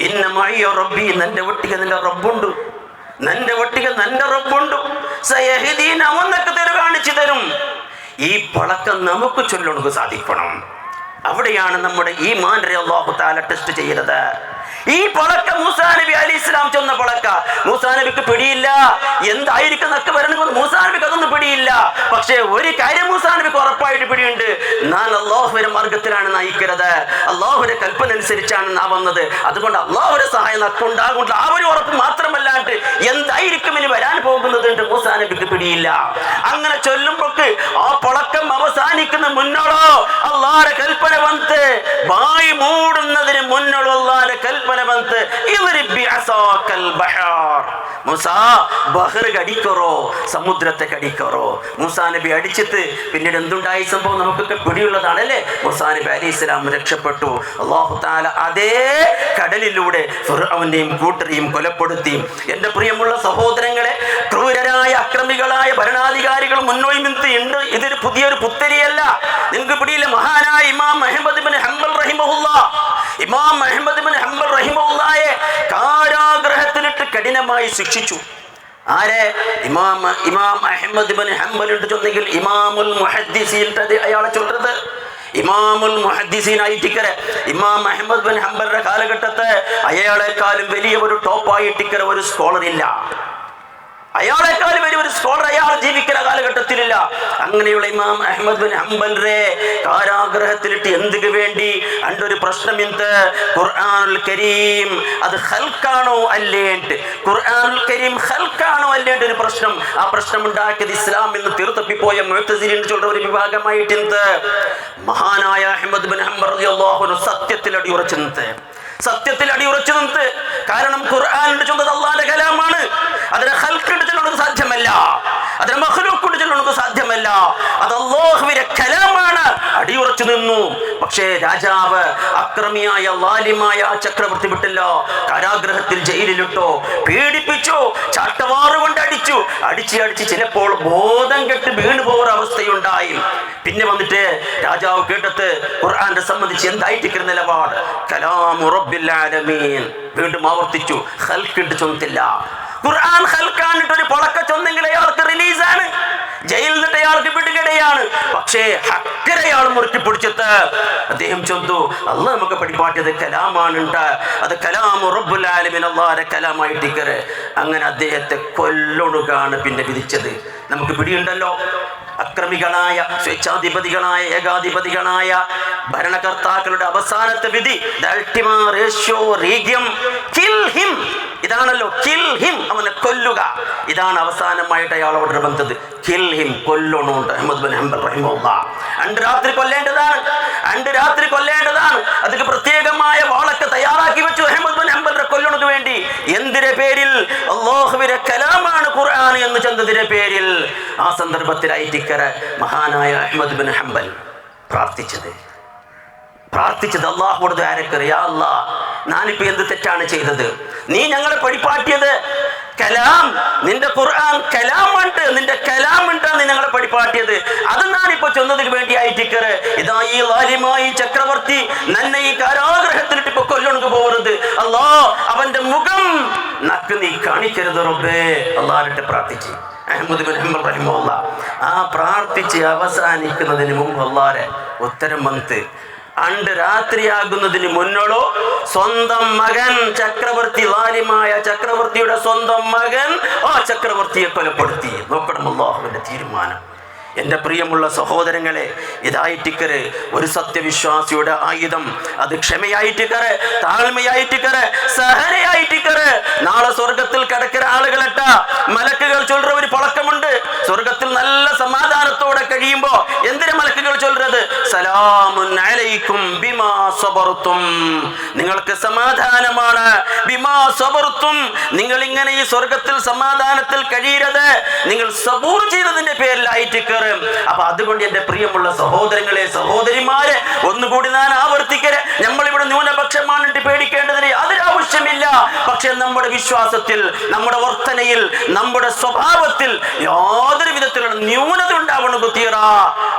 Speaker 1: ഇന്ന മഅയ റബ്ബി, നിന്റെ ഒട്ടിക നിന്റെ റബ്ബുണ്ട്, നിന്റെ ഒട്ടിക നിന്റെ റബ്ബുണ്ട്, സയഹ്ദീൻ, അവൻ നിനക്ക് തെരു കാണിച്ചു തരും. ഈ പളക്കം നമുക്ക് ചൊല്ലണക്ക് സാധിക്കണം. അവിടെയാണ് നമ്മുടെ ഈമാനിനെ അല്ലാഹു തആല ടെസ്റ്റ് ചെയ്യുന്നത്. ഈ പളക്ക മൂസാ നബി അലൈഹിസ്സലാം ചൊന്ന പളക്ക. മൂസാ നബിക്ക് പിടിയില്ല എന്തായിരിക്കും എന്നൊക്കെ വരുന്നത്. മൂസാ നബിക്ക് അതൊന്നും പിടിയില്ല. പക്ഷേ ഒരു കാര്യം മൂസാ നബിക്ക് ഉറപ്പായിട്ട് പിടിയുണ്ട്, ഞാൻ അല്ലാഹുവിന്റെ മാർഗത്തിലാണ് നയിക്കുന്നത്, അല്ലാഹുവിന്റെ കൽപ്പന അനുസരിച്ചാണ് നാം വന്നത്. അതുകൊണ്ട് അല്ലാഹുവിന്റെ സഹായം നമുക്കുണ്ടാകും. ആ ഒരു ഉറപ്പ് മാത്രമല്ലാണ്ട് എന്തായിരിക്കും ഇനി വരാൻ പോകുന്നത് മൂസാ നബിക്ക് പിടിയില്ല. അങ്ങനെ ചൊല്ലുമ്പോക്ക് ആ പളക്കം അവസാനിക്കുന്ന മുന്നോളോ അല്ലാഹുവിന്റെ കൽപ്പന വന്ന്, വായി മൂടുന്നതിന് മുന്നോളോ അല്ലാഹുവിന്റെ കൽപ്പന വന്ന്, മൂസാ ബഹർ കടിക്കറോ, സമുദ്രത്തെ കടിക്കറോ. മൂസാ നബി അടിച്ചിട്ട് പിന്നീട് എന്തുണ്ടായി സംഭവം നമുക്കൊക്കെ പിടിയുള്ളതാണല്ലേ. മൂസാ നബി അലൈഹി സ്വലാം രക്ഷപ്പെട്ടു. അല്ലാഹു തആല അതേ കടലിലൂടെ ഫിർഔനെയും കൂട്ടരെയും കൊലപ്പെടുത്തി. എൻ്റെ പ്രിയമുള്ള സഹോദരങ്ങളെ, ക്രൂരരായ അക്രമികളായ ഭരണാധികാരികൾ മുന്നോട്ട് ഉണ്ട്. ഇതൊരു പുതിയൊരു പുത്തരിയല്ല. നിങ്ങൾക്ക് പിടിയില്ല. മഹാനായ ഇമാം അഹ്മദ് ഇബ്നു ഹംബൽ റഹിമഹുല്ലാഹ്, ഇമാം അഹ്മദ് ഇബ്നു ഹംബൽ റഹിമഹുല്ലാഹയെ കാരാഗ്രഹത്തിലിട്ട് കഠിനമായി ശിക്ഷിച്ചു. ആരെ? ഇമാം അഹ്മദ് ഇബ്നു ഹംബൽ എന്ന് ചൊന്നെങ്കിൽ ഇമാമുൽ മുഹദ്ദിസീൻ അയാളെ ചൊല്ലത്. ഇമാമുൽ മുഹദ്ദിസീൻ ആയിട്ടിക്കര ഇമാം അഹ്മദ് ബിൻ ഹംബലിന്റെ കാലഘട്ടത്തെ അയാളെക്കാളും വലിയ ഒരു ടോപ്പായിട്ടിക്കര ഒരു സ്കോളർ ഇല്ല. അയാളെക്കാളും വലിയ ഒരു സ്കോളർ അയാൾ ജീവിക്കുന്ന കാലഘട്ടത്തിലില്ല. അങ്ങനെയുള്ള ഇമാം അഹ്മദ് ബിൻ ഹംബലിനെ കാരാഗ്രഹത്തിലിട്ട് എന്തിനു വേണ്ടി? അണ്ടൊരു പ്രശ്നം എന്ത്? ഖുർആനുൽ കരീം അത് ഖൽഖാണോ അല്ലേണ്ട്, ഖുർആനുൽ കരീം ഖൽഖാണോ അല്ലേണ്ട് ഒരു പ്രശ്നം. ആ പ്രശ്നം ഉണ്ടാക്കിയത് ഇസ്ലാം എന്ന് തീർത്തപ്പിപ്പോയ മുഅ്തസിലിൻ ചൊല്ലുന്ന ഒരു വിഭാഗമായിട്ട് എന്ത്? മഹാനായ അഹ്മദ് ബിൻ ഹംബൽ റളിയല്ലാഹു അൻഹു സത്യത്തിൽ അടിയുറച്ചു നിന്ന്. കാരണം ഖുർആനിന്റെ ചൊന്നത് അല്ലാഹുവിന്റെ കലാമാണ്. അതിനെ ഖൽഖിന്റെ ചൊല്ലുന്നത് സാധ്യമല്ല, അതിനെ മഖ്ലൂഖിന്റെ ചൊല്ലുന്നത് സാധ്യമല്ല. അത് അല്ലാഹുവിന്റെ കലാമാണ്. അടിയുറച്ചു നിന്നു. പക്ഷേ രാജാവ് അക്രമിയായ ലാലിമായ ചക്രവർത്തി വിട്ടില്ല. കാരാഗ്രഹത്തിൽ ജയിലിലിട്ടോ, പീഡിപ്പിച്ചു, ചാട്ടവാറ് കൊണ്ട് അടിച്ച് ചിലപ്പോൾ ബോധം കെട്ട് വീണു പോകുന്ന അവസ്ഥയുണ്ടായി. പിന്നെ വന്നിട്ട് രാജാവ് കേട്ടത് ഖുർആനെ സംബന്ധിച്ച് എന്തായിട്ട് നിലപാട്? കലാമു റബ്ബിൽ ആലമീൻ. വീണ്ടും ആവർത്തിച്ചു. ഖൽഖിന്റെ ചൊന്നില്ല. ഖുർആൻ ഖൽഖാനിട്ട് ഒരു പൊളക്ക ചൊന്നെങ്കിൽ അയാൾക്ക് റിലീസാണ്, ജയിലിൽ നിന്നിട്ട് അയാൾക്ക് വിടുകടയാണ്. പക്ഷേ ഹക്കരെ അയാൾ മുറുക്കി പിടിച്ചിട്ട് അദ്ദേഹം ചൊന്നു, അല്ലാഹ് നമുക്ക് പഠിപ്പാട്ടിയത് കലാമാണ്, അത് കലാമു റബ്ബുൽ ആലമീൻ, അല്ലാഹുവിന്റെ കലാമായിട്ടിക്കറ്. അങ്ങനെ അദ്ദേഹത്തെ കൊല്ലൊടുകാണ് പിന്നെ വിധിച്ചത്. നമുക്ക് പിടിയുണ്ടല്ലോ. അക്രമികളായ സ്വേച്ഛാധിപതികളായ ഏകാധിപതികളായ ഭരണകർത്താക്കളുടെ അവസാനത്തെ വിധി ഇതാണല്ലോ. കിൽ ഹിം, അവനെ കൊല്ലുക. ഇതാണ് അവസാനമായിട്ട് അയാളോട് ബന്ധത്. കിൽ ഹിം, കൊല്ലണുണ്ട്. അഹ്മദ് ബിൻ ഹംബൽ റഹിമഹുല്ലാഹ് അണ്ട് രാത്രി കൊല്ലേണ്ടതാണ്. അതിന് പ്രത്യേകമായ വാളൊക്കെ തയ്യാറാക്കി വെച്ചു അഹ്മദ് ബിൻ ഹംബലിനെ കൊല്ലണക്ക് വേണ്ടി. എന്തിന്റെ പേരിൽ? അല്ലാഹുവിന്റെ കലാമാണ് ഖുർആൻ എന്ന് ചെന്നതിന്റെ പേരിൽ. ആ സന്ദർഭത്തിലായിട്ടിക്കര മഹാനായ അഹ്മദ് ബിൻ ഹംബൽ പ്രാർത്ഥിച്ചത് അല്ലാഹുവോട് ദ്വാരക്കറി, യാ അല്ലാഹ്, ഞാനിപ്പോ എന്ത് തെറ്റാണ് ചെയ്തത്? നീ ഞങ്ങളെ പഠിപ്പാട്ടിയത് കലാം, നിന്റെ ഖുർആൻ കലാമുണ്ട്, നിന്റെ കലാമുണ്ട്, നീ ഞങ്ങളെ പഠിപ്പാട്ടിയത്. അത് ഞാനിപ്പോ ചൊന്നതിന് വേണ്ടി ആയിട്ടിക്കറ്. ഇതാ ഈ ലാലിമായി ചക്രവർത്തി നന്നെ ഈ കാരാഗ്രഹത്തിലിട്ട് ഇപ്പൊ കൊല്ലണക്ക് പോകരുത്. അല്ലാ, അവന്റെ മുഖം നക്ക് നീ കാണിക്കരുത് റബ്ബേ. അല്ലാഹുവിനെ പ്രാർത്ഥിച്ചു അഹ്മദ് ബിൻ ഹംബൽ റഹിമഹുല്ലാഹ്. ആ പ്രാർത്ഥിച്ച് അവസാനിക്കുന്നതിന് മുമ്പ് അല്ലാഹുവേ ഉത്തരം വന്ന് അണ്ട് രാത്രിയാകുന്നതിന് മുന്നോളോ സ്വന്തം മകൻ ചക്രവർത്തി, ലാലിമായ ചക്രവർത്തിയുടെ സ്വന്തം മകൻ ആ ചക്രവർത്തിയെ കൊലപ്പെടുത്തി. നോക്കണം അല്ലാഹുവിന്റെ തീരുമാനം. എൻ്റെ പ്രിയമുള്ള സഹോദരങ്ങളെ, ഇതായിട്ടിക്കറ് ഒരു സത്യവിശ്വാസിയുടെ ആയുധം. അത് ക്ഷമയായിട്ടിക്കറ്, താഴ്മയായിട്ടിക്കറ്, സഹനയായിട്ടിക്കറ്. നാളെ സ്വർഗത്തിൽ കിടക്കുന്ന ആളുകളെട്ട മലക്കുകൾ ചൊല്ലുന്ന ഒരു പഴക്കമുണ്ട്. സ്വർഗത്തിൽ നല്ല സമാധാനത്തോടെ കഴിയുമ്പോ എന്തിനാ മലക്കുകൾ ചൊല്ലുന്നത്? സലാമുൻ അലൈക്കും ബിമാ സബർതും, നിങ്ങൾക്ക് സമാധാനമാണ്. ബിമാ സബർതും, നിങ്ങൾ ഇങ്ങനെ ഈ സ്വർഗത്തിൽ സമാധാനത്തിൽ കഴിയരുത്, നിങ്ങൾ സബൂർ ചെയ്തതിന്റെ പേരിലായിട്ടിക്കറ്. അപ്പൊ അതുകൊണ്ട് എന്റെ പ്രിയമുള്ള സഹോദരങ്ങളെ, സഹോദരിമാരെ, ഒന്നുകൂടി ഞാൻ ആവർത്തിക്കരെ, നമ്മളിവിടെ ന്യൂനപക്ഷമാണിട്ട് പേടിക്കേണ്ടതിന് യാതൊരാവശ്യമില്ല. പക്ഷെ നമ്മുടെ വിശ്വാസത്തിൽ, നമ്മുടെ വർത്തനയിൽ, നമ്മുടെ സ്വഭാവത്തിൽ യാതൊരു വിധത്തിലുള്ള ന്യൂനത ഉണ്ടാകണം തീറ.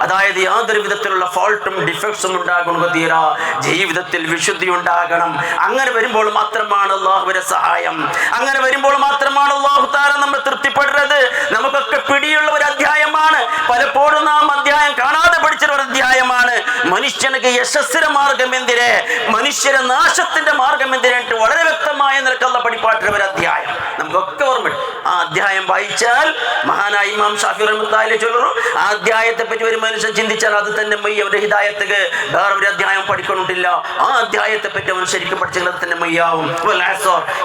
Speaker 1: അതായത് യാതൊരു വിധത്തിലുള്ള ഫോൾട്ടും ഡിഫക്ട്സും ഉണ്ടാകണം തീറ. ജീവിതത്തിൽ വിശുദ്ധി ഉണ്ടാകണം. അങ്ങനെ വരുമ്പോൾ മാത്രമാണ് അല്ലാഹുവിന്റെ സഹായം. അങ്ങനെ വരുമ്പോൾ മാത്രമാണ് അല്ലാഹു തആല നമ്മെ തൃപ്തിപ്പെടുന്നത്. നമുക്കൊക്കെ പിടിയുള്ള ഒരു അധ്യായമാണ്. പലപ്പോഴും നാം അധ്യായം കാണാതെ പഠിച്ചിട്ടുള്ള ഒരു അധ്യായമാണ്. മനുഷ്യനക്ക് യശസ്സിന്റെ മാർഗം എന്തിനെ, മനുഷ്യരെ നാശത്തിന്റെ മാർഗം എന്തിനായിട്ട് വളരെ വ്യക്തമായ നിലക്കുള്ള പഠിപ്പാട്ടുള്ള ഒരു അധ്യായം നമുക്കൊക്കെ ഓർമ്മ. ആ അധ്യായം വായിച്ചാൽ മഹാനായ ഇമാം ഷാഫി റഹ്മത്തുള്ളാഹി ചൊല്ലുന്നു, ആ അധ്യായത്തെ പറ്റി ഒരു മനുഷ്യൻ ചിന്തിച്ചാൽ അത് തന്നെ അവന്റെ ഹിദായത്തക്ക് വേറെ ഒരു അധ്യായം പഠിക്കണില്ല. ആ അധ്യായത്തെ പറ്റി അവൻ ശരിക്കും പഠിച്ചാൽ തന്നെ മയ്യാവും.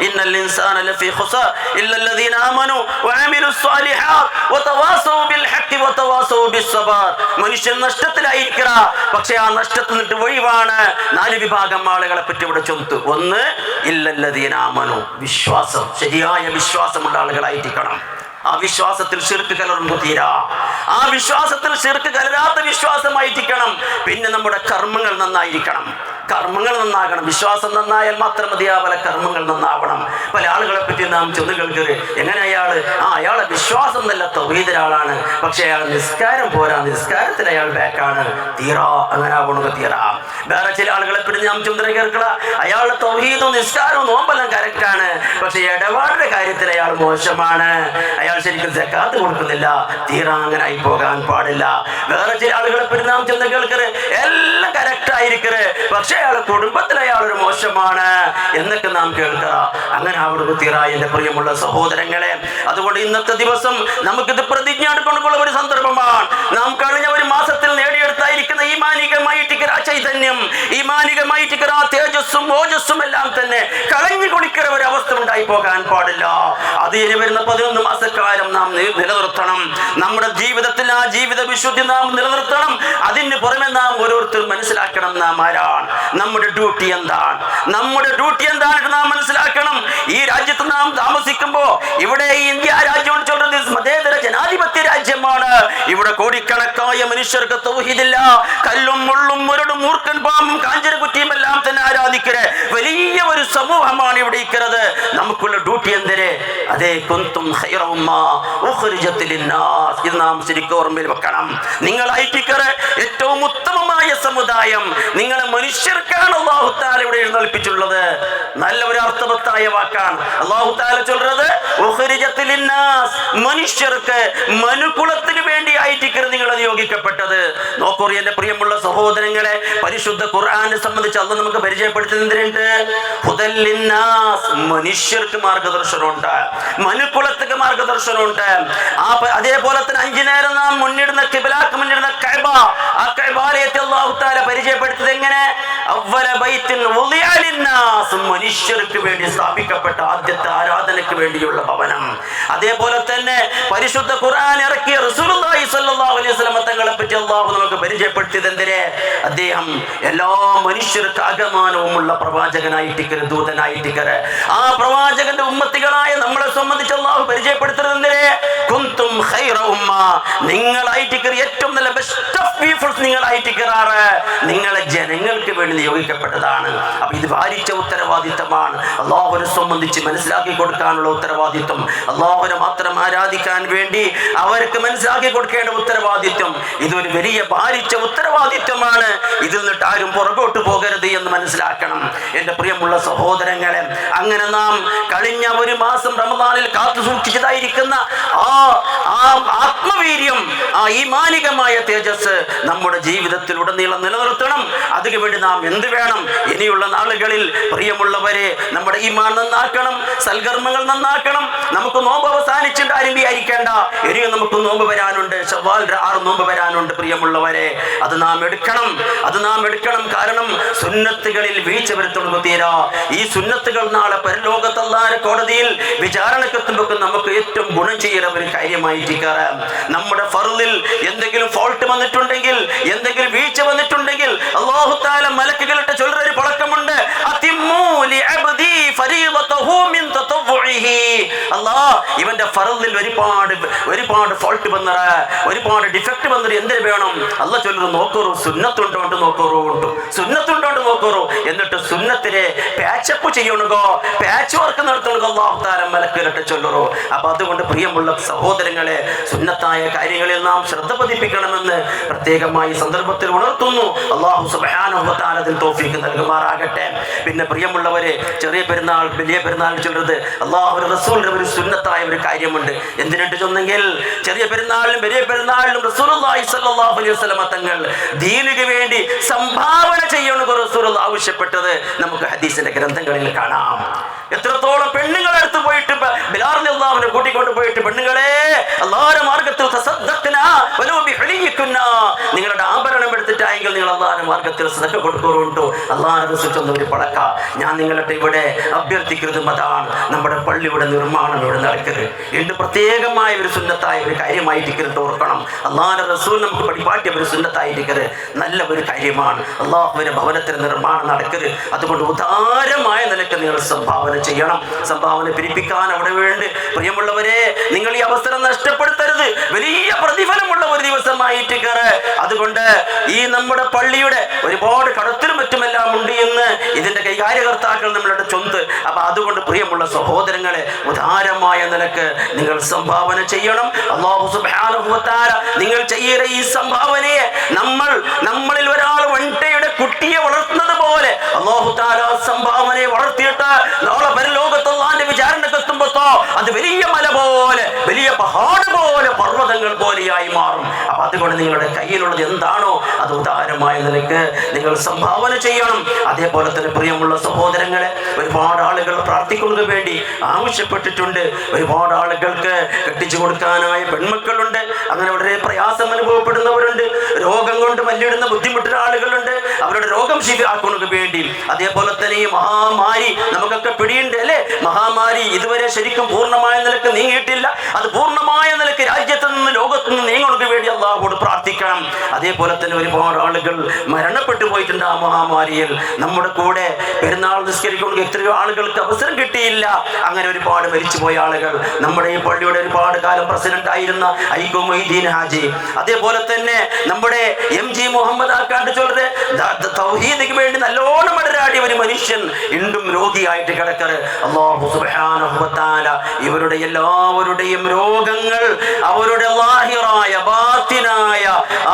Speaker 1: ഇന്നൽ ഇൻസാന ലഫീ ഖുസ്ർ ഇല്ലല്ലദീന ആമനു വഅമിലു മനുഷ്യൻ നഷ്ടത്തിലായിരിക്കുക, പക്ഷെ ആ നഷ്ടത്തിൽ നിന്നിട്ട് ഒഴിവാണ് 4 വിഭാഗം ആളുകളെ പറ്റി ഇവിടെ ചൊന്തു. ഒന്ന്, ഇല്ലല്ലദീന ആമനു, വിശ്വാസം, ശരിയായ വിശ്വാസമുള്ള ആളുകളായിരിക്കണം. ആ വിശ്വാസത്തിൽ ശിർക്ക് കലർന്നു തീരാ. ആ വിശ്വാസത്തിൽ ശിർക്ക് കലരാത്ത വിശ്വാസമായിരിക്കണം. പിന്നെ നമ്മുടെ കർമ്മങ്ങൾ നന്നായിരിക്കണം. കർമ്മങ്ങൾ നന്നാകണം. വിശ്വാസം നന്നായാൽ മാത്രം മതിയാവല, കർമ്മങ്ങൾ നന്നാവണം. പല ആളുകളെ പറ്റി നാം ചെന്ന് കേൾക്കരുത്. എങ്ങനെ അയാളെ വിശ്വാസം നല്ല തൗഹീദിലാളാണ്, പക്ഷെ അയാൾ നിസ്കാരം പോരാ, നിസ്കാരത്തിൽ അയാൾ ബാക്കാണ്, തീരാ അങ്ങനെ ആവണത് തീരാ. വേറെ ചില ആളുകളെ പറ്റി നാം ചുമതല കേൾക്കുക, അയാളുടെ തൗഹീദും നിസ്കാരവും നോമ്പെല്ലാം കറക്റ്റാണ്, പക്ഷെ ഇടപാടിന്റെ കാര്യത്തിൽ അയാൾ മോശമാണ്, അയാൾ ശരിക്കും സക്കാത്ത് കൊടുക്കുന്നില്ല, തീരാ അങ്ങനെ ആയി പോകാൻ പാടില്ല. വേറെ ചില ആളുകളെ പറ്റി നാം ചെന്ന് കേൾക്കരുത്, എല്ലാം കറക്റ്റ് ആയിരിക്കരുത്, പക്ഷെ അയാളെ കുടുംബത്തിൽ അയാളൊരു മോശമാണ് എന്നൊക്കെ നാം കേൾക്കുക. അങ്ങനെ അവിടെ തീരായി എന്റെ പ്രിയമുള്ള സഹോദരങ്ങളെ. അതുകൊണ്ട് ഇന്നത്തെ ദിവസം നമുക്കിത് പ്രതിജ്ഞ എടുക്കൊണ്ടുള്ള ഒരു സന്ദർഭമാണ്. നാം കഴിഞ്ഞ ഒരു മാസത്തിൽ നേടിയെടുത്തായിരിക്കുന്ന ഈമാനികമായിട്ടിക്കര ചൈതന്യം, ഈമാനികമായിട്ടിക്കര തേജസ്സും ഓജസ്സും എല്ലാം തന്നെ കളഞ്ഞു കുളിക്കുന്ന ഒരു അവസ്ഥ ഉണ്ടായി പോകാൻ പാടില്ല. അത് ഇനി വരുന്ന 11 മാസക്കാലം നാം നിലനിർത്തണം. നമ്മുടെ ജീവിതത്തിൽ ആ ജീവിത വിശുദ്ധി നാം നിലനിർത്തണം. അതിന് പുറമെ നാം ഓരോരുത്തരും മനസ്സിലാക്കണം നാം ആരാണ്, നമ്മുടെ ഡ്യൂട്ടി എന്താണ്, നമ്മുടെ ഡ്യൂട്ടി എന്താണെന്ന് നാം മനസ്സിലാക്കണം. ഈ രാജ്യത്ത് നാം താമസിക്കുമ്പോ ഇവിടെ ഇന്ത്യ രാജ്യം മതേതര ജനാധിപത്യ രാജ്യമാണ്. ഇവിടെ കോടിക്കണക്കായ മനുഷ്യർക്ക് തൗഹീദില്ല. കല്ലും മുള്ളും മുരടും മൂർഖൻ പാമ്പും കാഞ്ചനകുറ്റിയും എല്ലാം തന്നെ ആരാധിക്കരുത് വലിയ ഒരു സമൂഹമാണ് ഇവിടെ ഇരിക്കുന്നത്. നമുക്കുള്ള ഡ്യൂട്ടി എന്തിന്? അതേ കുന്തും ഖൈറ ഉമ്മ ഉഖ്രിജത് ലിന്നാസ്. ഇത് നാം ശരിക്കും ഓർമ്മയിൽ വെക്കണം. നിങ്ങളായിട്ടിക്കറ് ഏറ്റവും ഉത്തമമായ സമുദായം, നിങ്ങളെ മനുഷ്യർക്കാണ് അല്ലാഹു തആല ഇവിടെ എഴുന്നേൽപ്പിച്ചുള്ളത്. നല്ല ഒരു അർത്ഥവത്തായ വാക്കാണ്. അല്ലാഹു തആല ചൊല്ലുന്നത് ഉഖ്രിജത് ലിന്നാസ്, മനുഷ്യർക്ക് മനുകുലത്തിന് വേണ്ടി ആയിട്ടിക്കറ് നിങ്ങൾ നിയോഗിക്കപ്പെട്ടത്. നോക്കൂ എന്റെ പ്രിയമുള്ള സഹോദരങ്ങളെ, പരിശുദ്ധ ഖുർആനെ സംബന്ധിച്ച് അല്ലാഹു നമുക്ക് പരിചയപ്പെടുത്തുന്നുണ്ട്. ഹുദൽ ലിന്നാസ്, മനുഷ്യർക്ക് മാർഗദർശനമുണ്ട്, മനുകുലത്തിന് മാർഗദർശനമുണ്ട്. അതേപോലെ തന്നെ 5 നേരം നാം മുന്നിടുന്ന ഖിബ്ലക്ക് മുന്നിടുന്ന കഅബ, ആ കഅബാലയത്തെ അല്ലാഹു തആല പരിചയപ്പെടുത്തിയത് എങ്ങനെ? അവ്വല ബൈത്തിൻ വുദിഅ ലിന്നാസ്, മനുഷ്യർക്ക് വേണ്ടി സ്ഥാപിക്കപ്പെട്ട ആദ്യത്തെ ആരാധനയ്ക്ക് വേണ്ടിയുള്ള ഭവനം. അതേപോലെ തന്നെ പരിശുദ്ധ ഖുർആൻ ഇറക്കിയ റസൂലുള്ളാഹി സ്വല്ലല്ലാഹു അലൈഹി വസല്ലം തങ്ങളെ പറ്റി അല്ലാഹു നമുക്ക് പരിചയപ്പെടുത്തിയത് എന്തിനെ? അദ്ദേഹം എല്ലാ മനുഷ്യർക്ക് ആഗമനവുമുള്ള പ്രവാചകനായിട്ടിക്കര്, ദൂതനായിട്ടിക്കര്. ആ പ്രവാചകന്റെ ഉമ്മത്തികളായ നമ്മളെ സംബന്ധിച്ച് അല്ലാഹു പരിചയപ്പെടുത്തുന്നത് എന്തിനെ? കുന്തും ഖൈറ ഉമ്മ, നിങ്ങളായിട്ടിക്കര് ഏറ്റവും നല്ല ബെസ്റ്റ് ഓഫ് പീപ്പിൾസ് നിങ്ങളായിട്ടിക്കറാണ്, നിങ്ങളെ ജനങ്ങൾക്ക് വേണ്ടി നിയോഗിക്കപ്പെട്ടതാണ്. അപ്പൊ ഇത് ഭാരിച്ച ഉത്തരവാദിത്തമാണ്. അല്ലാഹുവിനെ സംബന്ധിച്ച് മനസ്സിലാക്കി കൊടുക്കാനുള്ള ഉത്തരവാദിത്വം, അല്ലാഹുവിനെ മാത്രം ആരാധിക്കാൻ വേണ്ടി അവർക്ക് മനസ്സിലാക്കി കൊടുക്കേണ്ട ഉത്തരവാദിത്വം, ഇതൊരു വലിയ ഭാരിച്ച ഉത്തരവാദിത്വമാണ്. ഇതിൽ നിന്നിട്ട് ആരും പുറകോട്ട് പോകരുത് എന്ന് മനസ്സിലാക്കണം എന്റെ പ്രിയമുള്ള സഹോദരങ്ങളെ. അങ്ങനെ നാം കഴിഞ്ഞ ഒരു മാസം റമദാനിൽ കാത്തു സൂക്ഷിച്ചതായിരിക്കുന്ന ആ ആത്മവീര്യം, ആ ഈമാനികമായ തേജസ് നമ്മുടെ ജീവിതത്തിൽ ഉടനീളം നിലനിർത്തണം. അതിനുവേണ്ടി നാം എന്ത് വേണം? ഇനിയുള്ള നാളുകളിൽ പ്രിയമുള്ളവരെ, നമ്മുടെ ഈമാൻ നന്നാക്കണം, സൽകർമ്മങ്ങൾ നന്നാക്കണം. നമുക്ക് നോമ്പ് അവസാനിച്ചിട്ട് ആരും വിചാരിക്കേണ്ട, ഇനിയും നമുക്ക് നോമ്പ് വരാനുണ്ട്, ശവ്വാൽ 6 നോമ്പ് വരാനുണ്ട്. പ്രിയമുള്ളവരെ, അത് നാം എടുക്കണം, അത് നാം എടുക്കണം. കാരണം സുന്നത്തുകളിൽ വീഴ്ച വരുത്തുന്നത് തീരാ. ഈ സുന്നത്തുകൾ നാളെ പരലോകത്ത് അല്ലാഹുവിന്റെ കോടതിയിൽ വിചാരണക്കെത്തുമ്പോൾ നമുക്ക് ഏറ്റവും ഗുണം ചെയ്യുന്ന ഒരു കാര്യമായിരിക്കാറ്. നമ്മുടെ ഫർളിൽ എന്തെങ്കിലും ഫോൾട്ട് വന്നിട്ടുണ്ടെങ്കിൽ, എന്തെങ്കിലും വീഴ്ച വന്നിട്ടുണ്ടെങ്കിൽ അല്ലാഹു തആല മലക്കുകളുടെ ചൊല്ലുന്ന ഒരു പഴക്കമുണ്ട്, അതിമ്മു ലിഅബ്ദി ഫരീദതഹു മിൻ തതവ്വുഇഹി. അല്ലാഹ് ഇവന്റെ ഫർളിൽ ഒരുപാട് ഫോൾട്ട് വന്നറ, ഒരുപാട് ഡിഫക്റ്റ് വന്നിട്ട് എന്തിനു വേണം? അല്ലാഹ് ചൊല്ലുന്നു, നോക്കൂ സുന്നത്തുണ്ടോണ്ട് നോക്കൂ, സുന്നത്തുണ്ടോണ്ട് നോക്കൂ, എന്നിട്ട് സുന്നത്തിനെ പാച്ചപ്പ് ചെയ്യണോ, പാച്ച് വർക്ക് നടത്തണോ അല്ലാഹു തആല മലക്കുകളുടെ ചൊല്ലുറോ. അപ്പൊ അതുകൊണ്ട് പ്രിയമുള്ള സഹോദരങ്ങളെ, സുന്നത്തായ കാര്യങ്ങളിൽ നാം ശ്രദ്ധ പതിപ്പിക്കണമെന്ന് പ്രത്യേകമായി സന്ദർഭത്തിൽ ഉണർത്തുന്നു. അല്ലാഹു സുബ്ഹാനഹു വ തആല അതിൽ തൗഫീഖ് നൽകുമാറാകട്ടെ. പിന്നെ പ്രിയമുള്ളവരെ, ചെറിയ പെരുന്നാൾ വലിയ പെരുന്നാൾ ചൊല്ലുന്നത് അല്ലാഹുവിന്റെ റസൂലിന്റെ ഒരു സുന്നത്തായ ഒരു കാര്യമുണ്ട്. എന്തിനായിട്ട് ചൊന്നെങ്കിൽ, ചെറിയ പെരുന്നാളിലും വലിയ പെരുന്നാളിലും റസൂലുള്ളാഹി സ്വല്ലല്ലാഹു അലൈഹി വസല്ലം തങ്ങൾ ദീനിന് വേണ്ടി സംഭാവന ചെയ്യണമെന്ന് റസൂലുള്ളാഹി ആവശ്യപ്പെട്ടത് നമുക്ക് ഹദീസിന്റെ ഗ്രന്ഥങ്ങളിൽ കാണാം. എത്രത്തോളം പെണ്ണുങ്ങളെ അടുത്ത് പോയിട്ട് ബിലാൽ റളിയല്ലാഹു അൻഹു കൂട്ടിക്കൊണ്ട് പോയിട്ട്, പെണ്ണുങ്ങളെ അല്ലാഹുവിന്റെ മാർഗ്ഗത്തിൽ തസദ്ദഖ്നാ വലൗ ബിഹുലിയികുന്നാ, നിങ്ങളുടെ ആഭരണം എടുത്ത് കൊടുത്തിട്ടായെങ്കിൽ നിങ്ങൾ അള്ളാഹിന്റെ മാർഗത്തിൽ സദഖ കൊടുക്കുന്നുണ്ടോ? അള്ളാഹിന്റെ റസൂൽ ചൊന്ന ഒരു പളക്ക ഞാൻ നിങ്ങളുടെ ഇവിടെ അഭ്യർത്ഥിക്കുന്നതും അതാണ്. നമ്മുടെ പള്ളിയുടെ നിർമ്മാണം ഇവിടെ നടക്കരുത് എന്ന് പ്രത്യേകമായ ഒരു സുന്നത്തായ ഒരു കാര്യമായിരിക്കരുത് ഓർക്കണം. അള്ളാഹിന്റെ റസൂൽ നമുക്ക് പഠിപ്പാട്ടിയ ഒരു സുന്നത്തായിരിക്കരുത്, നല്ല ഒരു കാര്യമാണ്. അള്ളാഹുവിന്റെ ഭവനത്തിന് നിർമ്മാണം നടക്കരുത്. അതുകൊണ്ട് ഉദാരമായ നിലയ്ക്ക് നിങ്ങൾ സംഭാവന ചെയ്യണം. സംഭാവന പിരിപ്പിക്കാൻ അവിടെ വേണ്ടി പ്രിയമുള്ളവരെ നിങ്ങൾ ഈ അവസരം നഷ്ടപ്പെടുത്തരുത്. വലിയ പ്രതിഫലമുള്ള ഒരു ദിവസമായിട്ട് കയറ്. അതുകൊണ്ട് ഈ നമ്മുടെ പള്ളിയുടെ ഒരുപാട് കടത്തിലും മറ്റുമെല്ലാം ഉണ്ട് എന്ന് ഇതിന്റെ കൈകാര്യകർത്താക്കൾ നമ്മളുടെ ചൊന്ത്. അപ്പൊ അതുകൊണ്ട് പ്രിയമുള്ള സഹോദരങ്ങളെ ഉദാരമായ നിലക്ക് നിങ്ങൾ സംഭാവന ചെയ്യണം. അല്ലാഹു സുബ്ഹാനഹു വ തആല നിങ്ങൾ ചെയ്യുന്ന ഈ സംഭാവനയെ നമ്മളിൽ ഒരാൾ വണ്ടയുടെ കുട്ടിയെ വളർത്തുന്നത് പോലെ അല്ലാഹു തആല സംഭാവനയെ വളർത്തിയിട്ട് നാളെ പരലോകത്ത് അല്ലാഹുവിന്റെ വിചാരണക്കെത്തുമ്പോ അത് വലിയ മല പോലെ, വലിയ പഹാട് പോലെ, പർവ്വതങ്ങൾ പോലെയായി മാറും. അപ്പൊ അതുകൊണ്ട് നിങ്ങളുടെ കയ്യിലുള്ളത് എന്താണോ അത് ഉദാരമായ നിലയ്ക്ക് നിങ്ങൾ സംഭാവന ചെയ്യണം. അതേപോലെ തന്നെ പ്രിയമുള്ള സഹോദരങ്ങളെ ഒരുപാട് ആളുകൾ പ്രാർത്ഥിക്കുന്നതിന് വേണ്ടി ആവശ്യപ്പെട്ടിട്ടുണ്ട്. ഒരുപാട് ആളുകൾക്ക് കെട്ടിച്ചു കൊടുക്കാനായ പെൺമക്കളുണ്ട്. അങ്ങനെ വളരെ പ്രയാസം അനുഭവപ്പെടുന്നവരുണ്ട്. രോഗം കൊണ്ട് മല്ലിടുന്ന ബുദ്ധിമുട്ടുന്ന ആളുകളുണ്ട്. അവരുടെ രോഗം ശരിയാക്കുന്നതിന് വേണ്ടി. അതേപോലെ തന്നെ ഈ മഹാമാരി നമുക്കൊക്കെ പിടിയുണ്ട് അല്ലേ? മഹാമാരി ഇതുവരെ ശരിക്കും പൂർണ്ണമായ നിലക്ക് നീങ്ങിയിട്ടില്ല. അത് പൂർണ്ണമായ നിലക്ക് രാജ്യത്ത് നിന്ന് ലോകത്ത് നിന്ന് നീങ്ങുന്നതിന് വേണ്ടി അല്ലാഹുവോട് പ്രാർത്ഥിക്കണം. അതേപോലെ തന്നെ ഒരുപാട് ആളുകൾ മരണപ്പെട്ടു പോയിട്ടുണ്ട് ആ മഹാമാരിയിൽ. നമ്മുടെ കൂടെ പെരുന്നാൾ നിസ്കരിക്കുന്ന എത്രയോ ആളുകൾക്ക് അവസരം കിട്ടിയില്ല. അങ്ങനെ ഒരുപാട് മരിച്ചുപോയ ആളുകൾ. നമ്മുടെ ഈ പള്ളിയുടെ ഒരുപാട് കാലം പ്രസിഡന്റ് ആയിരുന്ന ഐക്കോ മൊയ്തീൻ ഹാജി, അതേപോലെ തന്നെ നമ്മുടെ MG മുഹമ്മദ് ആക്കാണ്ട് ചൊല്ലത് തൗഹീദിക്ക് വേണ്ടി നല്ലോണം മടരാടിയ ഒരു മനുഷ്യൻ ഇണ്ടും രോഗിയായിട്ട് കിടക്കറ്. അല്ലാഹു സുബ്ഹാനഹു വ തആല ഇവരുടെ എല്ലാവരുടെയും രോഗങ്ങൾ അവരുടെ ലാഹിറായ ബാത്തിനായ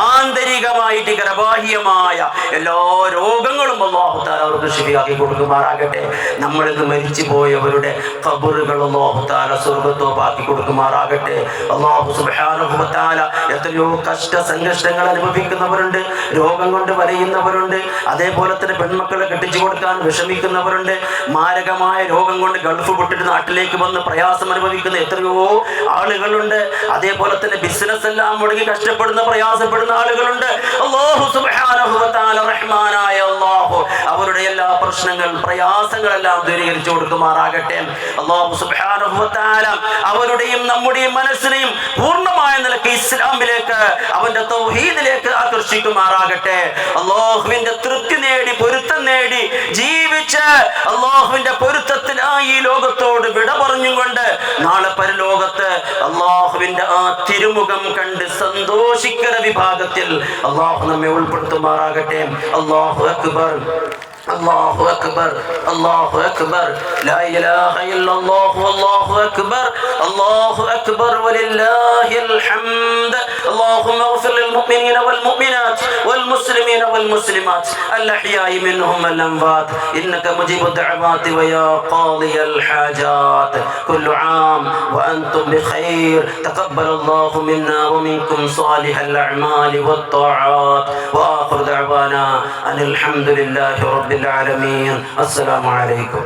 Speaker 1: ആന്തരികമായിട്ട് ബാഹ്യമായ എല്ലാ രോഗങ്ങളും അല്ലാഹു തആല അവർക്ക് ശിഫയാക്കി കൊടുക്കുമാറാകട്ടെ. നമ്മളിൽ നിന്ന് മരിച്ചു പോയവരുടെ ഖബറുകൾ അല്ലാഹു തആല സ്വർഗ്ഗത്തോപ്പാക്കി കൊടുക്കുമാറാകട്ടെ. അല്ലാഹു സുബ്ഹാനഹു വ തആല എത്രയോ കഷ്ട സംഘർഷങ്ങൾ അനുഭവിക്കുന്നവരുണ്ട്, രോഗം കൊണ്ട് വലയുന്നവരുണ്ട്. അതേപോലെ തന്നെ പെൺമക്കളെ കെട്ടിച്ചു കൊടുക്കാൻ വിഷമിക്കുന്നവരുണ്ട്. മാരകമായ രോഗം കൊണ്ട് ഗൾഫ് വിട്ടിട്ട് നാട്ടിലേക്ക് വന്ന് പ്രയാസം അനുഭവിക്കുന്ന എത്രയോ ആളുകളുണ്ട്. അതേപോലെ തന്നെ ബിസിനസ് എല്ലാം മുടങ്ങി കഷ്ടപ്പെടുന്ന പ്രയാസപ്പെടുന്ന ആളുകളുണ്ട്. അല്ലാഹു സുബ്ഹാനഹു വ തആല റഹ്മാനായ അല്ലാഹു അവരുടെ എല്ലാ പ്രശ്നങ്ങൾ പ്രയാസങ്ങളെല്ലാം ദൂരീകരിച്ചു കൊടുക്കുമാറാകട്ടെ. അല്ലാഹു സുബ്ഹാനഹു വ തആല അവരുടെയും നമ്മുടെയും മനസ്സിനെയും പൂർണ്ണമായ നിലയ്ക്ക് ഇസ്ലാമിലേക്ക് അവന്റെ തൗഹീദിലേക്ക് ആകർഷിക്കുമാറാകട്ടെ. അല്ലാഹുവിന്റെ തൃപ്തി നേടി പൊരുത്തം നേടി ജീവിച്ച് അല്ലാഹുവിന്റെ പൊരുത്തത്തിനായി ഈ ലോകത്തോട് വിട പറഞ്ഞുകൊണ്ട് നാളെ പരലോകത്ത് അല്ലാഹുവിന്റെ ആ തിരുമുഖം കണ്ട് സന്തോഷിക്കുന്ന വിഭാഗത്തിൽ അല്ലാഹു നമ്മെ ഉൾപ്പെടുത്തുമാറാകട്ടെ. അല്ലാഹു അക്ബർ, അല്ലാഹു അക്ബർ, അല്ലാഹു അക്ബർ, ലാ ഇലാഹ ഇല്ലല്ലാഹു അല്ലാഹു അക്ബർ, അല്ലാഹു അക്ബർ വലില്ലാഹിൽ ഹംദ്. اللهم اغفر للمؤمنين والمؤمنات والمسلمين والمسلمات الأحياء منهم والأموات إنك مجيب الدعوات ويا قاضي الحاجات. كل عام وأنتم بخير. تقبل الله منا ومنكم صالح الأعمال والطاعات. وآخر دعوانا أن الحمد لله رب العالمين. السلام عليكم.